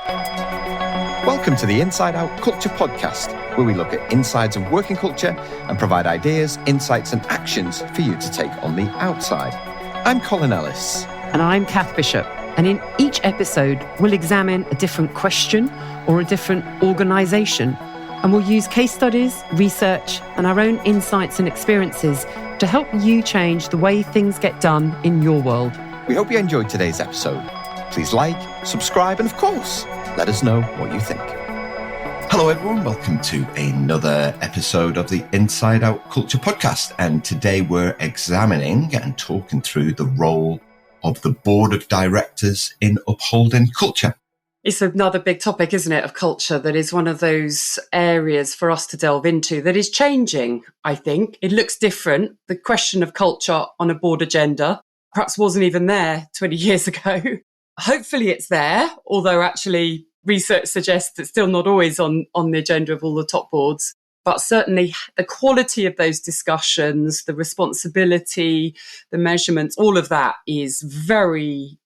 Welcome to the Inside Out Culture Podcast, where we look at insides of working culture and provide ideas, insights and actions for you to take on the outside. I'm Colin Ellis. And I'm Kath Bishop. And in each episode, we'll examine a different question or a different organisation. And we'll use case studies, research and our own insights and experiences to help you change the way things get done in your world. We hope you enjoyed today's episode. Please like, subscribe and of course, let us know what you think. Hello everyone, welcome to another episode of the Inside Out Culture Podcast. And today we're examining and talking through the role of the board of directors in upholding culture. It's another big topic, isn't it, of culture that is one of those areas for us to delve into that is changing, I think. It looks different. The question of culture on a board agenda perhaps wasn't even there 20 years ago. Hopefully it's there, although actually research suggests it's still not always on the agenda of all the top boards. But certainly the quality of those discussions, the responsibility, the measurements, all of that is very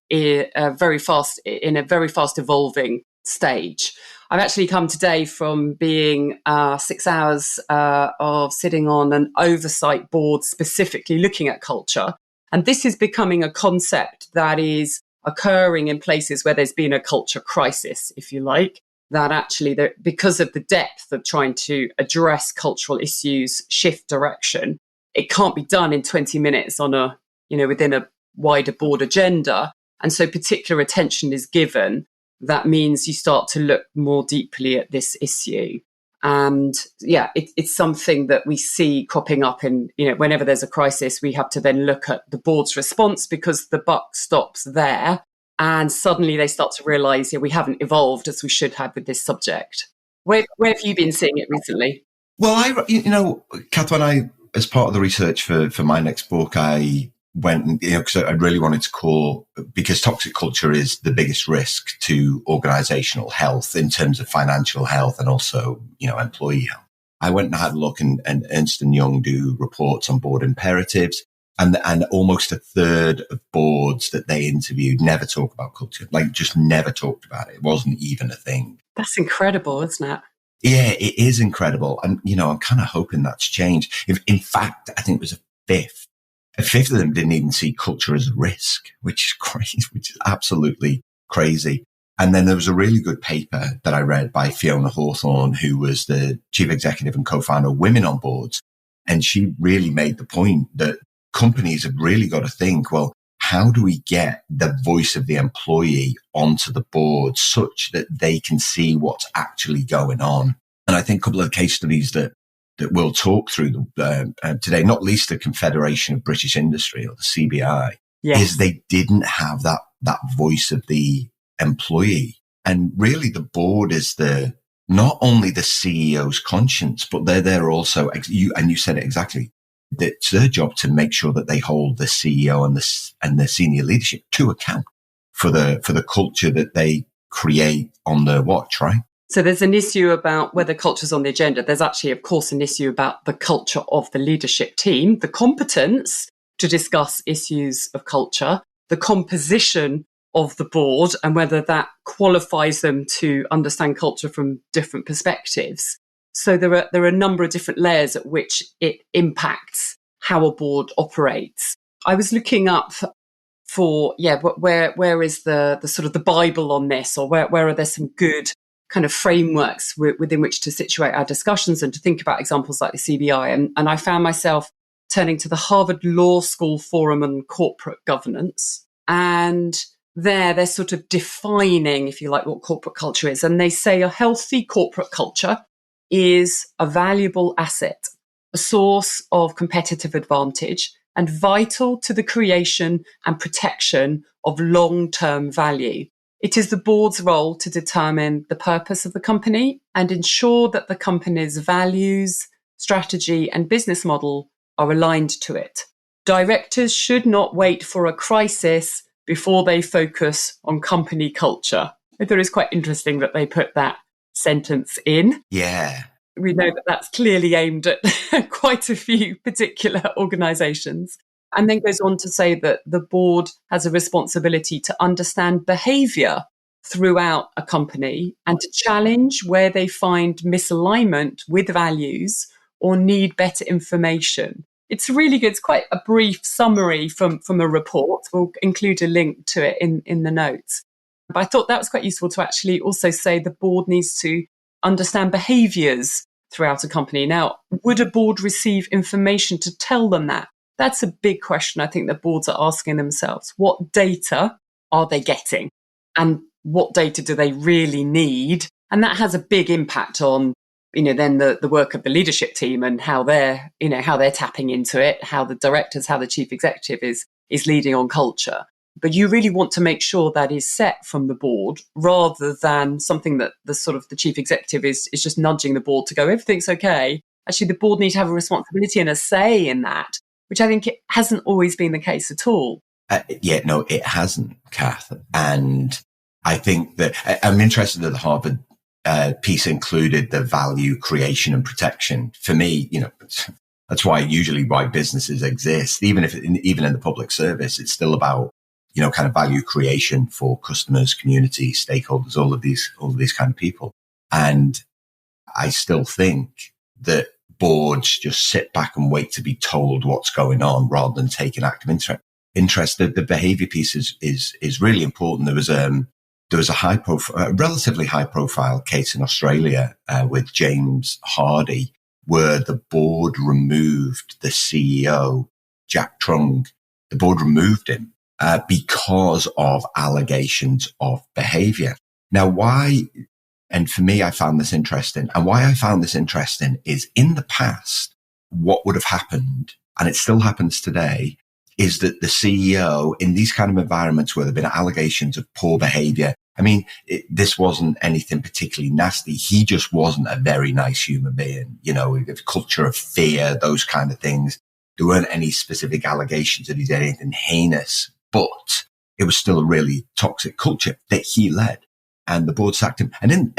fast, in a very fast evolving stage. I've actually come today from being 6 hours of sitting on an oversight board specifically looking at culture. And this is becoming a concept that is occurring in places where there's been a culture crisis, if you like, that actually, because of the depth of trying to address cultural issues, shift direction, it can't be done in 20 minutes within a wider board agenda. And so particular attention is given. That means you start to look more deeply at this issue. And it's something that we see cropping up in, whenever there's a crisis, we have to then look at the board's response because the buck stops there. And suddenly they start to realise, we haven't evolved as we should have with this subject. Where have you been seeing it recently? Well, Kath, when as part of the research for my next book, I went and, because I really wanted to because toxic culture is the biggest risk to organisational health in terms of financial health and also, employee health. I went and had a look and Ernst & Young do reports on board imperatives and almost a third of boards that they interviewed never talk about culture, just never talked about it. It wasn't even a thing. That's incredible, isn't it? Yeah, it is incredible. And, I'm kind of hoping that's changed. In fact, I think it was a fifth of them didn't even see culture as a risk, which is crazy, which is absolutely crazy. And then there was a really good paper that I read by Fiona Hawthorne, who was the chief executive and co-founder of Women on Boards. And she really made the point that companies have really got to think, well, how do we get the voice of the employee onto the board such that they can see what's actually going on? And I think a couple of case studies that we'll talk through today, not least the Confederation of British Industry, or the CBI, is they didn't have that voice of the employee. And really the board is not only the CEO's conscience, but they're there also, you said it exactly, it's their job to make sure that they hold the CEO and the senior leadership to account for the culture that they create on their watch, right? So there's an issue about whether culture's on the agenda. There's actually, of course, an issue about the culture of the leadership team, the competence to discuss issues of culture, the composition of the board, and whether that qualifies them to understand culture from different perspectives. So there are a number of different layers at which it impacts how a board operates. I was looking up for, where is the sort of the Bible on this, or where are there some good kind of frameworks within which to situate our discussions and to think about examples like the CBI. And I found myself turning to the Harvard Law School Forum on Corporate Governance. And they're sort of defining, if you like, what corporate culture is. And they say a healthy corporate culture is a valuable asset, a source of competitive advantage, and vital to the creation and protection of long-term value. It is the board's role to determine the purpose of the company and ensure that the company's values, strategy, and business model are aligned to it. Directors should not wait for a crisis before they focus on company culture. I thought it was quite interesting that they put that sentence in. Yeah. We know that that's clearly aimed at quite a few particular organisations. And then goes on to say that the board has a responsibility to understand behaviour throughout a company and to challenge where they find misalignment with values or need better information. It's really good. It's quite a brief summary from a report. We'll include a link to it in the notes. But I thought that was quite useful to actually also say the board needs to understand behaviours throughout a company. Now, would a board receive information to tell them that? That's a big question I think that boards are asking themselves. What data are they getting? And what data do they really need? And that has a big impact on, then the work of the leadership team and how they're tapping into it, how the directors, how the chief executive is leading on culture. But you really want to make sure that is set from the board rather than something that the chief executive is just nudging the board to go, everything's okay. Actually, the board needs to have a responsibility and a say in that, which I think it hasn't always been the case at all. No, it hasn't, Kath. And I think that I'm interested that the Harvard piece included the value creation and protection. For me, that's why businesses exist. Even in the public service, it's still about, kind of value creation for customers, community, stakeholders, all of these kind of people. And I still think that boards just sit back and wait to be told what's going on rather than taking active interest. The behavior piece is really important. There was a relatively high profile case in Australia with James Hardy, where the board removed the CEO, Jack Trung. The board removed him because of allegations of behavior. Now, why? And for me, I found this interesting. And why I found this interesting is in the past, what would have happened, and it still happens today, is that the CEO in these kind of environments where there have been allegations of poor behavior. I mean, this wasn't anything particularly nasty. He just wasn't a very nice human being. A culture of fear, those kind of things. There weren't any specific allegations that he did anything heinous, but it was still a really toxic culture that he led. And the board sacked him. And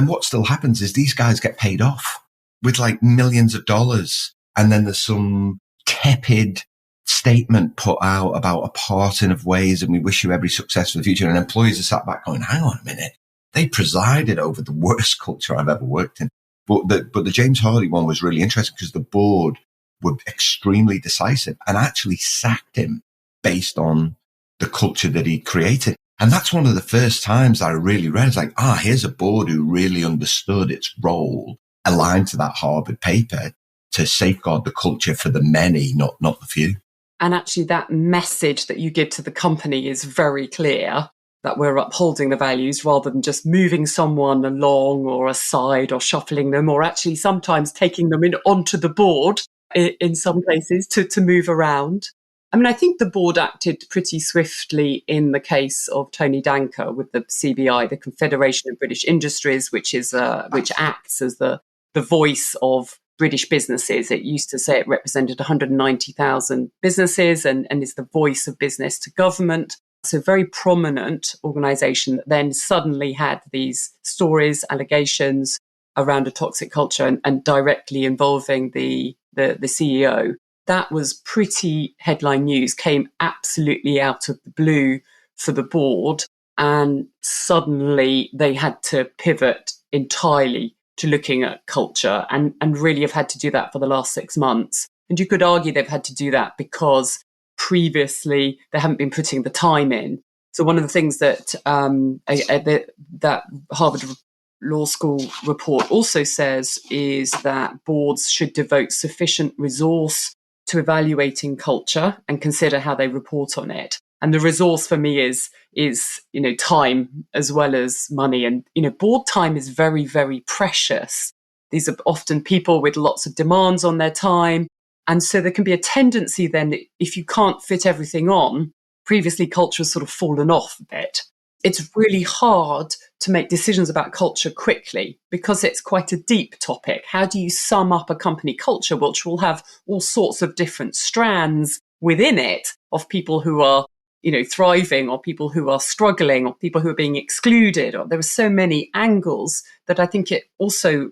what still happens is these guys get paid off with like millions of dollars. And then there's some tepid statement put out about a parting of ways and we wish you every success for the future. And employees are sat back going, hang on a minute. They presided over the worst culture I've ever worked in. But the James Hardy one was really interesting because the board were extremely decisive and actually sacked him based on the culture that he created. And that's one of the first times I really read, it's like, here's a board who really understood its role, aligned to that Harvard paper to safeguard the culture for the many, not the few. And actually that message that you give to the company is very clear, that we're upholding the values rather than just moving someone along or aside or shuffling them, or actually sometimes taking them onto the board in some cases to move around. I mean, I think the board acted pretty swiftly in the case of Tony Danker with the CBI, the Confederation of British Industries, which acts as the voice of British businesses. It used to say it represented 190,000 businesses and is the voice of business to government. So a very prominent organisation that then suddenly had these stories, allegations around a toxic culture and directly involving the CEO. That was pretty headline news, came absolutely out of the blue for the board. And suddenly they had to pivot entirely to looking at culture and really have had to do that for the last 6 months. And you could argue they've had to do that because previously they haven't been putting the time in. So one of the things that that Harvard Law School report also says is that boards should devote sufficient resource to evaluating culture and consider how they report on it. And the resource for me is time as well as money. And board time is very, very precious. These are often people with lots of demands on their time. And so there can be a tendency then, if you can't fit everything on, previously culture has sort of fallen off a bit. It's really hard to make decisions about culture quickly because it's quite a deep topic. How do you sum up a company culture, which will have all sorts of different strands within it of people who are, thriving or people who are struggling or people who are being excluded? Or there are so many angles that I think it also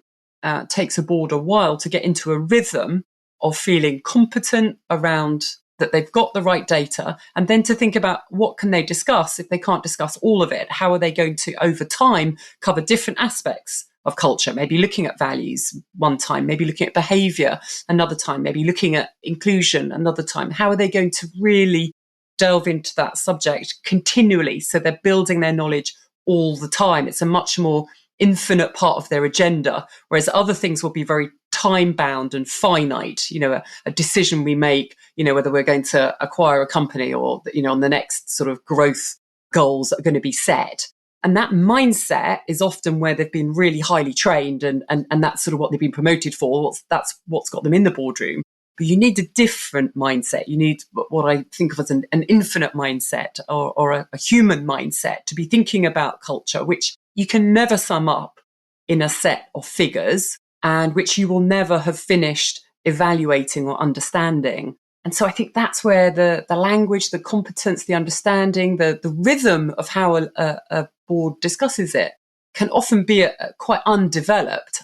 takes a board a while to get into a rhythm of feeling competent around that they've got the right data, and then to think about what can they discuss if they can't discuss all of it. How are they going to, over time, cover different aspects of culture? Maybe looking at values one time, maybe looking at behavior another time, maybe looking at inclusion another time. How are they going to really delve into that subject continually so they're building their knowledge all the time? It's a much more infinite part of their agenda, whereas other things will be very time bound and finite. A decision we make, whether we're going to acquire a company or, on the next sort of growth goals that are going to be set. And that mindset is often where they've been really highly trained, and that's sort of what they've been promoted for. That's what's got them in the boardroom. But you need a different mindset. You need what I think of as an infinite mindset, or a human mindset, to be thinking about culture, which you can never sum up in a set of figures, and which you will never have finished evaluating or understanding. And so I think that's where the language, the competence, the understanding, the rhythm of how a board discusses it can often be quite underdeveloped.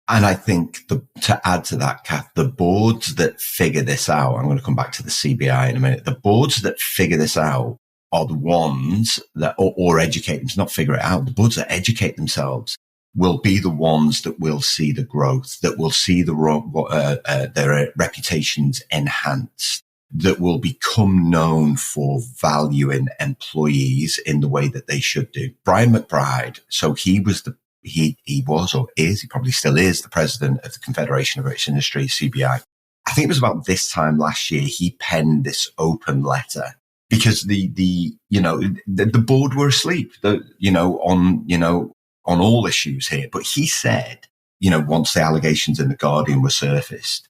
And I think to add to that, Kath, the boards that figure this out, I'm going to come back to the CBI in a minute. The boards that figure this out are the ones that, or educate them, not figure it out. The boards that educate themselves will be the ones that will see the growth, that will see their reputations enhanced, that will become known for valuing employees in the way that they should do. Brian McBride, so he was he probably still is the president of the Confederation of British Industry, CBI. I think it was about this time last year, he penned this open letter because the board were asleep, on all issues here. But he said, once the allegations in The Guardian were surfaced,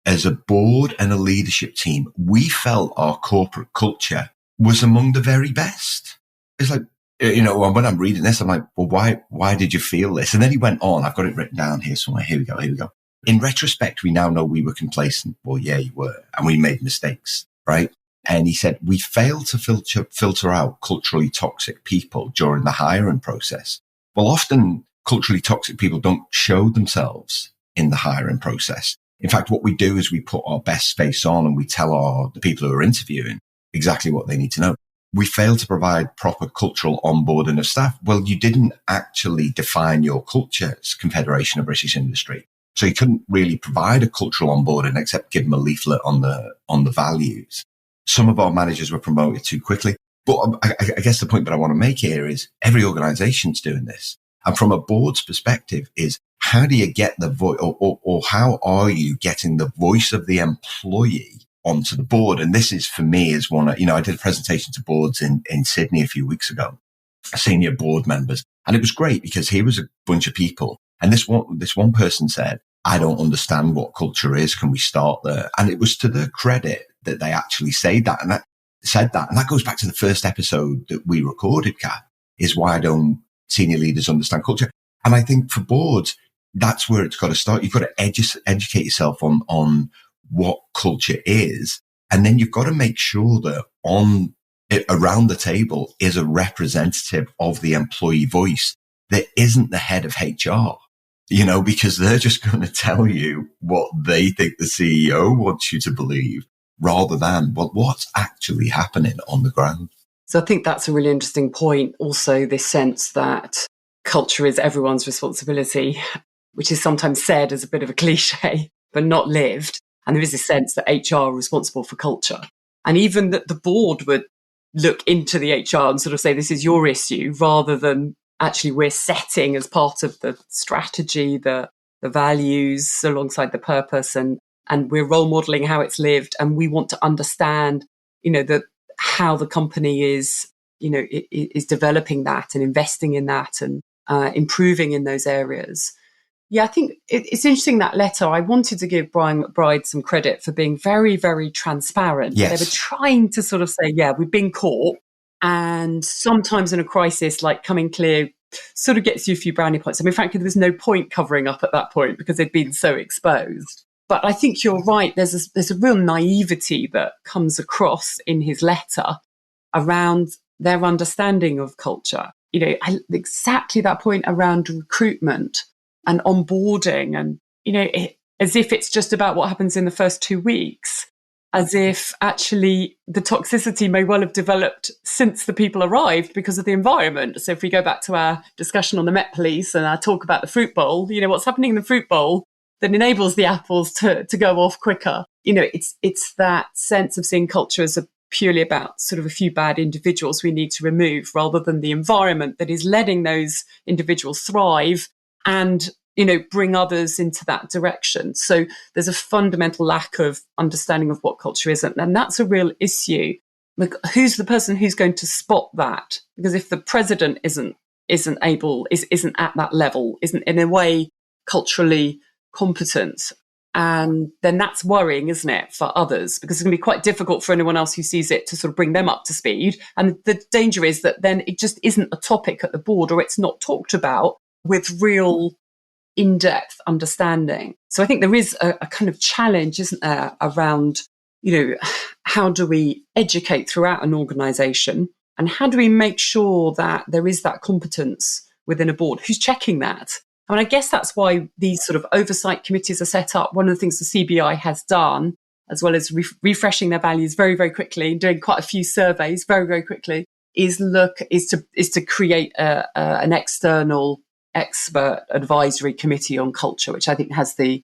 as a board and a leadership team, we felt our corporate culture was among the very best. It's like, when I'm reading this, I'm like, well, why did you feel this? And then he went on, I've got it written down here somewhere. Here we go. In retrospect, we now know we were complacent. Well, yeah, you were. And we made mistakes, right? And he said, we failed to filter out culturally toxic people during the hiring process. Well, often culturally toxic people don't show themselves in the hiring process. In fact, what we do is we put our best face on and we tell the people who are interviewing exactly what they need to know. We fail to provide proper cultural onboarding of staff. Well, you didn't actually define your culture as Confederation of British Industry. So you couldn't really provide a cultural onboarding except give them a leaflet on the values. Some of our managers were promoted too quickly. But I guess the point that I want to make here is every organization's doing this. And from a board's perspective is how do you get the voice or how are you getting the voice of the employee onto the board? And this is for me is one, I did a presentation to boards in Sydney a few weeks ago, senior board members. And it was great because here was a bunch of people. And this one person said, I don't understand what culture is. Can we start there? And it was to their credit that they actually said that. And that goes back to the first episode that we recorded, Kat, is why don't senior leaders understand culture? And I think for boards, that's where it's got to start. You've got to educate yourself on what culture is. And then you've got to make sure that around the table is a representative of the employee voice that isn't the head of HR, because they're just going to tell you what they think the CEO wants you to believe, rather than what's actually happening on the ground. So I think that's a really interesting point. Also, this sense that culture is everyone's responsibility, which is sometimes said as a bit of a cliche, but not lived. And there is a sense that HR are responsible for culture. And even that the board would look into the HR and sort of say, this is your issue, rather than actually we're setting as part of the strategy, the values alongside the purpose, and we're role modeling how it's lived. And we want to understand, how the company is, is developing that and investing in that and improving in those areas. Yeah, I think it's interesting, that letter. I wanted to give Brian McBride some credit for being very, very transparent. Yes. They were trying to sort of say, yeah, we've been caught. And sometimes in a crisis, like coming clear sort of gets you a few brownie points. I mean, frankly, there was no point covering up at that point because they'd been so exposed. But I think you're right. There's a real naivety that comes across in his letter around their understanding of culture. Exactly that point around recruitment and onboarding, and as if it's just about what happens in the first 2 weeks. as if actually the toxicity may well have developed since the people arrived because of the environment. So if we go back to our discussion on the Met Police and our talk about the fruit bowl, what's happening in the fruit bowl that enables the apples to go off quicker. It's that sense of seeing culture as purely about sort of a few bad individuals we need to remove, rather than the environment that is letting those individuals thrive and bring others into that direction. So there's a fundamental lack of understanding of what culture is, and that's a real issue. Like, who's the person who's going to spot that? Because if the president isn't at that level, isn't in a way culturally competent, and then that's worrying, isn't it, for others? Because it's going to be quite difficult for anyone else who sees it to sort of bring them up to speed. And the danger is that then it just isn't a topic at the board, or it's not talked about with real in-depth understanding. So I think there is a kind of challenge, isn't there, around, how do we educate throughout an organisation, and how do we make sure that there is that competence within a board? Who's checking that? I mean, I guess that's why these sort of oversight committees are set up. One of the things the CBI has done, as well as refreshing their values very, very quickly, doing quite a few surveys very, very quickly, is to create an external expert advisory committee on culture, which I think has the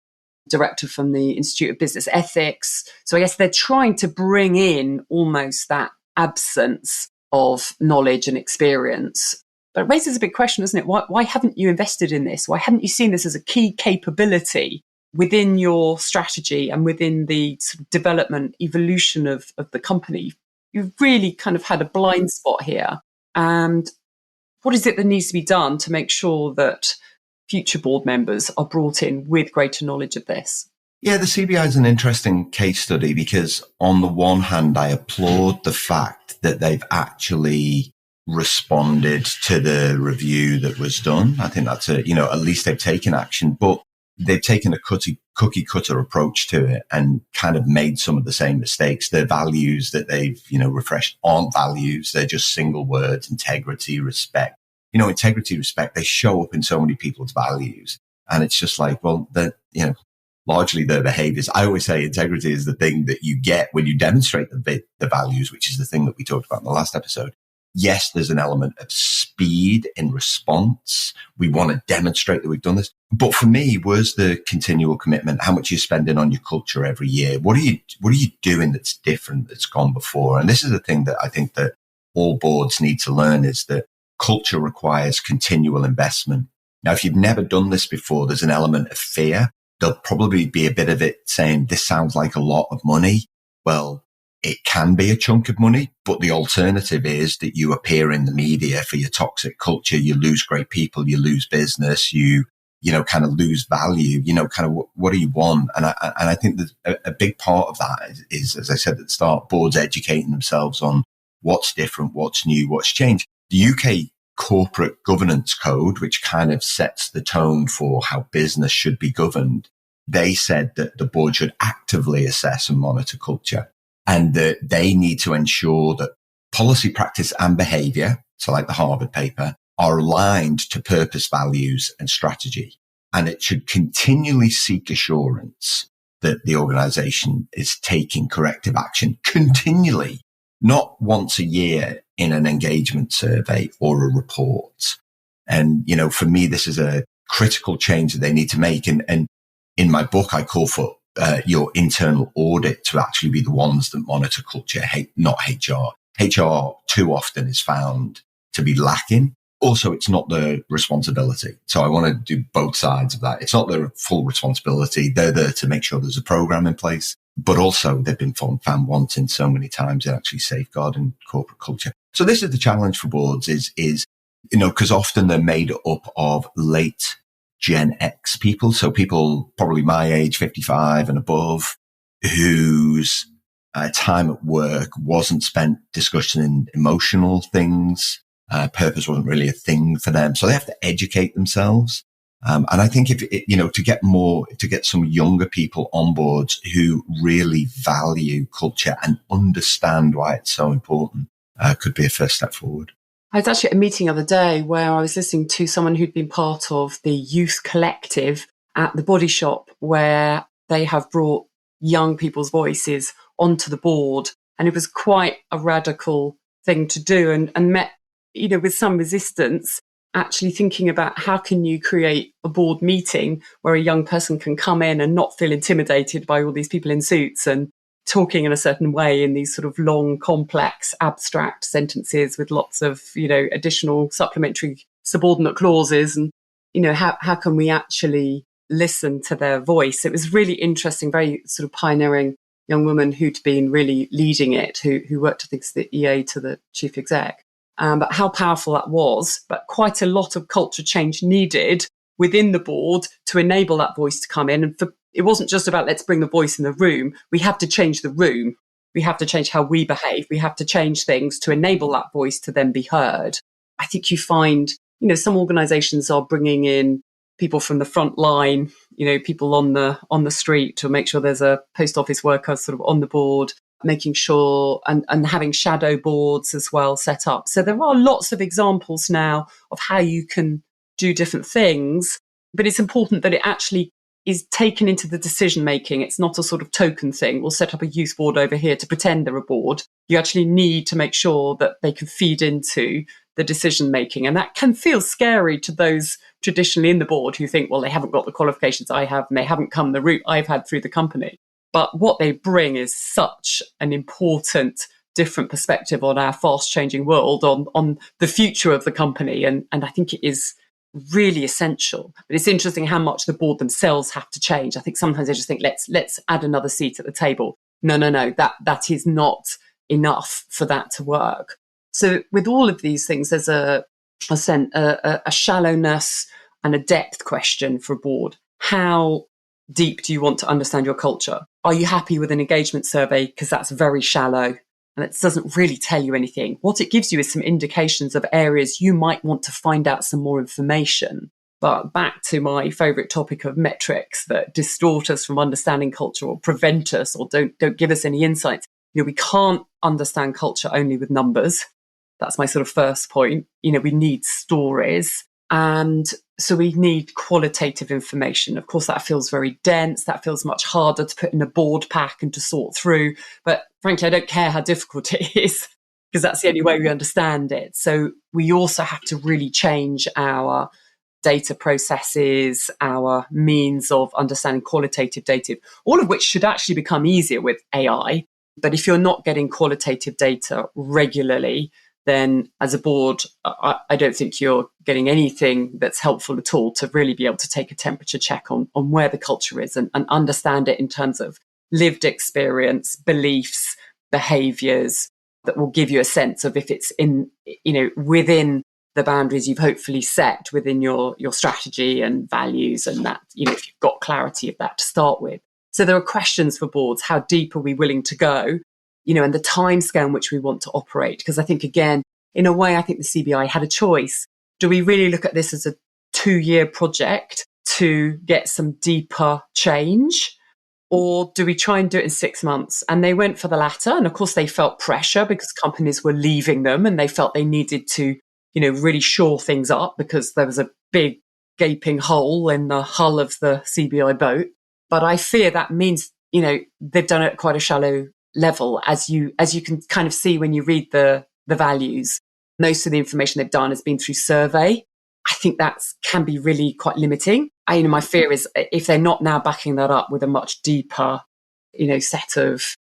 director from the Institute of Business Ethics. So I guess they're trying to bring in almost that absence of knowledge and experience. But it raises a big question, doesn't it? Why haven't you invested in this? Why haven't you seen this as a key capability within your strategy and within the sort of development, evolution of the company? You've really kind of had a blind spot here. And what is it that needs to be done to make sure that future board members are brought in with greater knowledge of this? Yeah, the CBI is an interesting case study because on the one hand, I applaud the fact that they've actually responded to the review that was done. I think that's at least they've taken action, but they've taken a cookie cutter approach to it and kind of made some of the same mistakes. The values that they've, refreshed aren't values. They're just single words: integrity, respect. Integrity, respect, they show up in so many people's values. And it's just like, well, largely their behaviors. I always say integrity is the thing that you get when you demonstrate the values, which is the thing that we talked about in the last episode. Yes, there's an element of speed in response. We want to demonstrate that we've done this. But for me, was the continual commitment, how much you're spending on your culture every year? What are you doing that's different, that's gone before? And this is the thing that I think that all boards need to learn, is that culture requires continual investment. Now, if you've never done this before, there's an element of fear. There'll probably be a bit of it saying, this sounds like a lot of money. Well, it can be a chunk of money, but the alternative is that you appear in the media for your toxic culture. You lose great people, you lose business, you kind of lose value, kind of what do you want? And I think that a big part of that is, as I said at the start, boards educating themselves on what's different, what's new, what's changed. The UK Corporate Governance Code, which kind of sets the tone for how business should be governed, they said that the board should actively assess and monitor culture, and that they need to ensure that policy, practice and behavior, so like the Harvard paper, are aligned to purpose, values and strategy. And it should continually seek assurance that the organization is taking corrective action continually, not once a year in an engagement survey or a report. And, for me, this is a critical change that they need to make. And in my book, I call for your internal audit to actually be the ones that monitor culture, not HR. HR too often is found to be lacking. Also, it's not their responsibility. So I want to do both sides of that. It's not their full responsibility. They're there to make sure there's a program in place, but also they've been found wanting so many times in actually safeguarding corporate culture. So this is the challenge for boards is, because often they're made up of late Gen X people. So people probably my age, 55 and above, whose time at work wasn't spent discussing emotional things. Purpose wasn't really a thing for them. So they have to educate themselves. And I think to get some younger people on board who really value culture and understand why it's so important, could be a first step forward. I was actually at a meeting the other day where I was listening to someone who'd been part of the youth collective at the Body Shop, where they have brought young people's voices onto the board. And it was quite a radical thing to do, and met, with some resistance, actually thinking about how can you create a board meeting where a young person can come in and not feel intimidated by all these people in suits and talking in a certain way in these sort of long, complex, abstract sentences with lots of, additional supplementary subordinate clauses. And, how can we actually listen to their voice? It was really interesting, very sort of pioneering young woman who'd been really leading it, who worked, I think, as the EA to the chief exec. But how powerful that was, but quite a lot of culture change needed within the board to enable that voice to come in. And it wasn't just about let's bring the voice in the room. We have to change the room. We have to change how we behave. We have to change things to enable that voice to then be heard. I think you find, some organizations are bringing in people from the front line, people on the street to make sure there's a post office worker sort of on the board, making sure and having shadow boards as well set up. So there are lots of examples now of how you can do different things, but it's important that it actually is taken into the decision making. It's not a sort of token thing. We'll set up a youth board over here to pretend they're a board. You actually need to make sure that they can feed into the decision making. And that can feel scary to those traditionally in the board who think, well, they haven't got the qualifications I have and they haven't come the route I've had through the company. But what they bring is such an important, different perspective on our fast changing world, on the future of the company. And I think it is really essential. But it's interesting how much the board themselves have to change. I think sometimes they just think, let's add another seat at the table. No, that is not enough for that to work. So with all of these things, there's a shallowness and a depth question for a board. How deep do you want to understand your culture? Are you happy with an engagement survey? Because that's very shallow and it doesn't really tell you anything. What it gives you is some indications of areas you might want to find out some more information. But back to my favourite topic of metrics that distort us from understanding culture or prevent us or don't give us any insights. We can't understand culture only with numbers. That's my sort of first point. We need stories. And so we need qualitative information. Of course, that feels very dense. That feels much harder to put in a board pack and to sort through. But frankly, I don't care how difficult it is because that's the only way we understand it. So we also have to really change our data processes, our means of understanding qualitative data, all of which should actually become easier with AI. But if you're not getting qualitative data regularly, then as a board, I don't think you're getting anything that's helpful at all to really be able to take a temperature check on where the culture is and understand it in terms of lived experience, beliefs, behaviours that will give you a sense of if it's in, within the boundaries you've hopefully set within your strategy and values, and that, if you've got clarity of that to start with. So there are questions for boards. How deep are we willing to go? And the timescale in which we want to operate. Because I think, again, in a way, I think the CBI had a choice. Do we really look at this as a 2-year project to get some deeper change? Or do we try and do it in 6 months? And they went for the latter. And of course, they felt pressure because companies were leaving them and they felt they needed to, really shore things up because there was a big gaping hole in the hull of the CBI boat. But I fear that means, they've done it at quite a shallow level, as you can kind of see when you read the values. Most of the information they've done has been through survey. I think that can be really quite limiting. My fear is if they're not now backing that up with a much deeper, set of,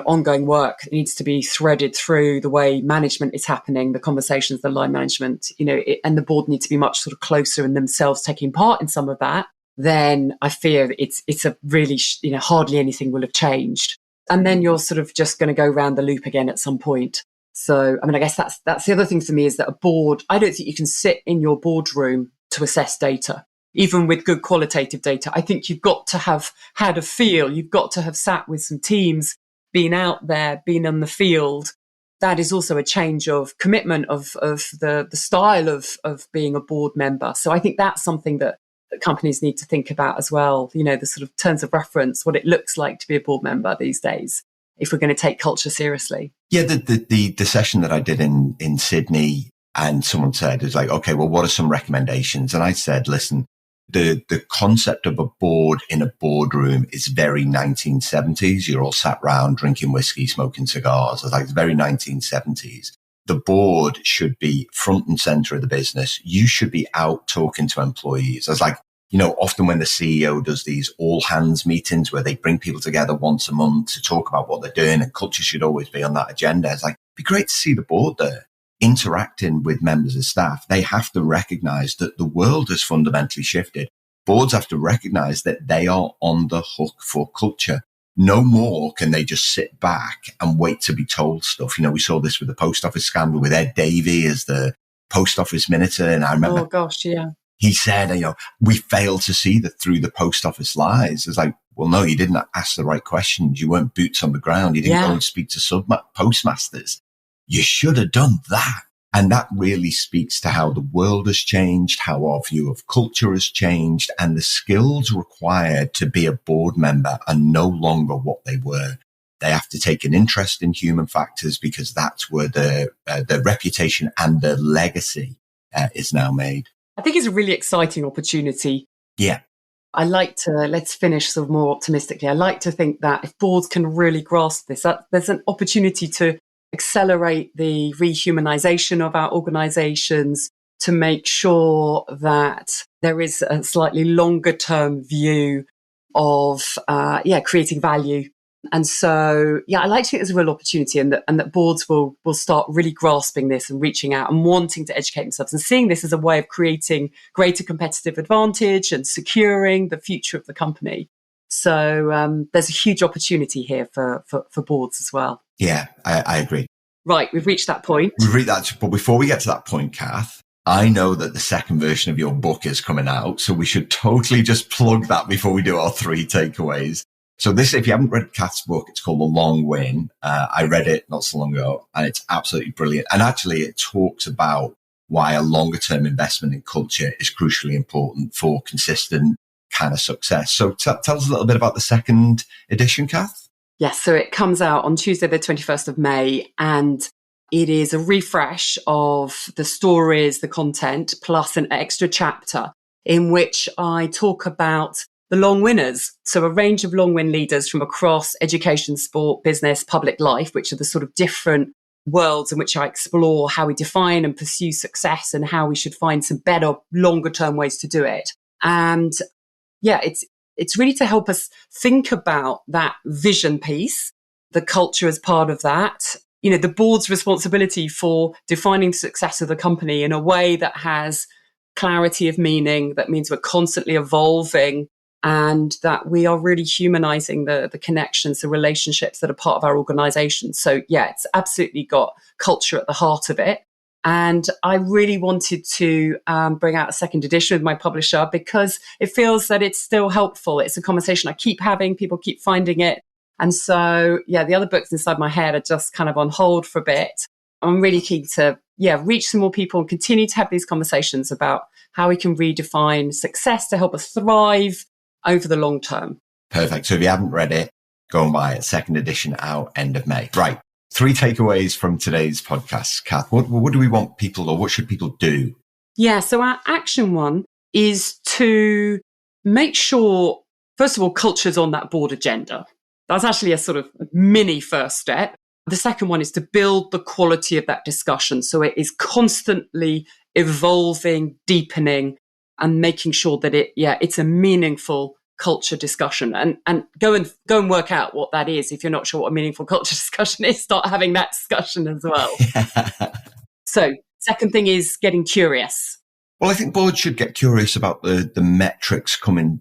ongoing work that needs to be threaded through the way management is happening, the conversations, the line management, and the board need to be much sort of closer in themselves taking part in some of that, then I fear it's a really, hardly anything will have changed. And then you're sort of just going to go round the loop again at some point. So, I guess that's the other thing for me is that a board, I don't think you can sit in your boardroom to assess data, even with good qualitative data. I think you've got to have had a feel. You've got to have sat with some teams, been out there, been on the field. That is also a change of commitment of the style of being a board member. So I think that's something that companies need to think about as well, the sort of terms of reference, what it looks like to be a board member these days, if we're going to take culture seriously. Yeah, the session that I did in Sydney, and someone said, it's like, okay, well, what are some recommendations? And I said, listen, The concept of a board in a boardroom is very 1970s. You're all sat round drinking whiskey, smoking cigars. It's very 1970s. The board should be front and center of the business. You should be out talking to employees. Often when the CEO does these all hands meetings where they bring people together once a month to talk about what they're doing, and culture should always be on that agenda. It'd be great to see the board there interacting with members of staff. They have to recognize that the world has fundamentally shifted. Boards have to recognize that they are on the hook for culture. No more can they just sit back and wait to be told stuff. We saw this with the post office scandal with Ed Davey as the post office minister. And I remember, oh gosh, yeah, he said, we failed to see that through the post office lies. It's well, no, you didn't ask the right questions. You weren't boots on the ground. You didn't go and speak to postmasters. You should have done that. And that really speaks to how the world has changed, how our view of culture has changed, and the skills required to be a board member are no longer what they were. They have to take an interest in human factors because that's where the reputation and the legacy is now made. I think it's a really exciting opportunity. Yeah. Let's finish sort of more optimistically. I like to think that if boards can really grasp this, that there's an opportunity to accelerate the rehumanization of our organizations, to make sure that there is a slightly longer term view of, creating value. And so, I like to think there's a real opportunity, and that boards will start really grasping this and reaching out and wanting to educate themselves and seeing this as a way of creating greater competitive advantage and securing the future of the company. So there's a huge opportunity here for boards as well. Yeah, I agree. Right, we've reached that point. But before we get to that point, Kath, I know that the second version of your book is coming out, so we should totally just plug that before we do our 3 takeaways. So this, if you haven't read Kath's book, it's called The Long Win. I read it not so long ago, and it's absolutely brilliant. And actually, it talks about why a longer-term investment in culture is crucially important for consistent kind of success. So tell us a little bit about the second edition, Kath. Yes, so it comes out on Tuesday, the 21st of May, and it is a refresh of the stories, the content, plus an extra chapter in which I talk about the long winners. So a range of long win leaders from across education, sport, business, public life, which are the sort of different worlds in which I explore how we define and pursue success and how we should find some better, longer term ways to do it. And it's really to help us think about that vision piece, the culture as part of that, the board's responsibility for defining the success of the company in a way that has clarity of meaning, that means we're constantly evolving, and that we are really humanizing the connections, the relationships that are part of our organization. So it's absolutely got culture at the heart of it. And I really wanted to bring out a second edition with my publisher because it feels that it's still helpful. It's a conversation I keep having. People keep finding it. And so, the other books inside my head are just kind of on hold for a bit. I'm really keen to, reach some more people and continue to have these conversations about how we can redefine success to help us thrive over the long term. Perfect. So if you haven't read it, go and buy it. Second edition out end of May. Right. 3 takeaways from today's podcast. Kath, what do we want people, or what should people do? Yeah, so our action one is to make sure, first of all, culture's on that board agenda. That's actually a sort of mini first step. The second one is to build the quality of that discussion. So it is constantly evolving, deepening, and making sure that it's a meaningful culture discussion, and go and work out what that is. If you're not sure what a meaningful culture discussion is, start having that discussion as well. So second thing is getting curious. Well, I think boards should get curious about the metrics coming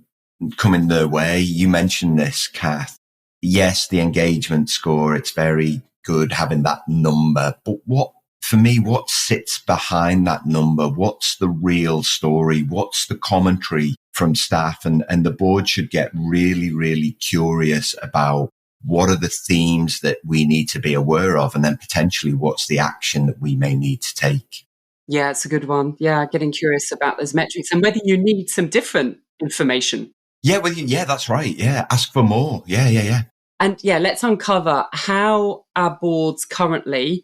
their way. You mentioned this, Kath. Yes, the engagement score, it's very good having that number, but what sits behind that number? What's the real story? What's the commentary from staff? And the board should get really, really curious about what are the themes that we need to be aware of, and then potentially what's the action that we may need to take. Yeah, it's a good one. Yeah, getting curious about those metrics and whether you need some different information. Yeah, that's right. Yeah, ask for more. Yeah. And let's uncover how our boards currently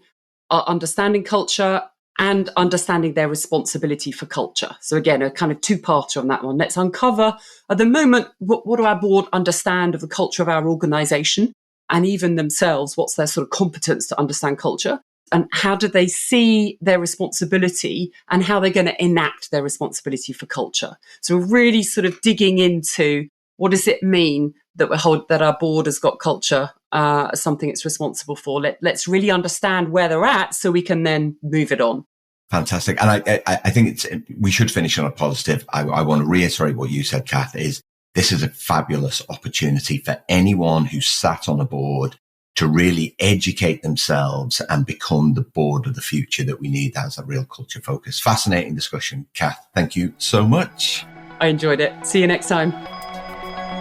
are understanding culture and understanding their responsibility for culture. So again, a kind of two-parter on that one. Let's uncover, at the moment, what do our board understand of the culture of our organisation, and even themselves, what's their sort of competence to understand culture, and how do they see their responsibility and how they're going to enact their responsibility for culture. So we're really sort of digging into what does it mean that our board has got culture as something it's responsible for. Let's really understand where they're at so we can then move it on. Fantastic. And I think we should finish on a positive. I want to reiterate what you said, Kath, is this is a fabulous opportunity for anyone who's sat on a board to really educate themselves and become the board of the future that we need as a real culture focus. Fascinating discussion. Kath, thank you so much. I enjoyed it. See you next time.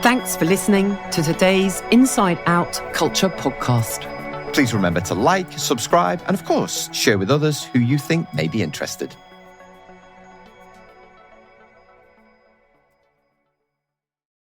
Thanks for listening to today's Inside Out Culture podcast. Please remember to like, subscribe, and of course, share with others who you think may be interested.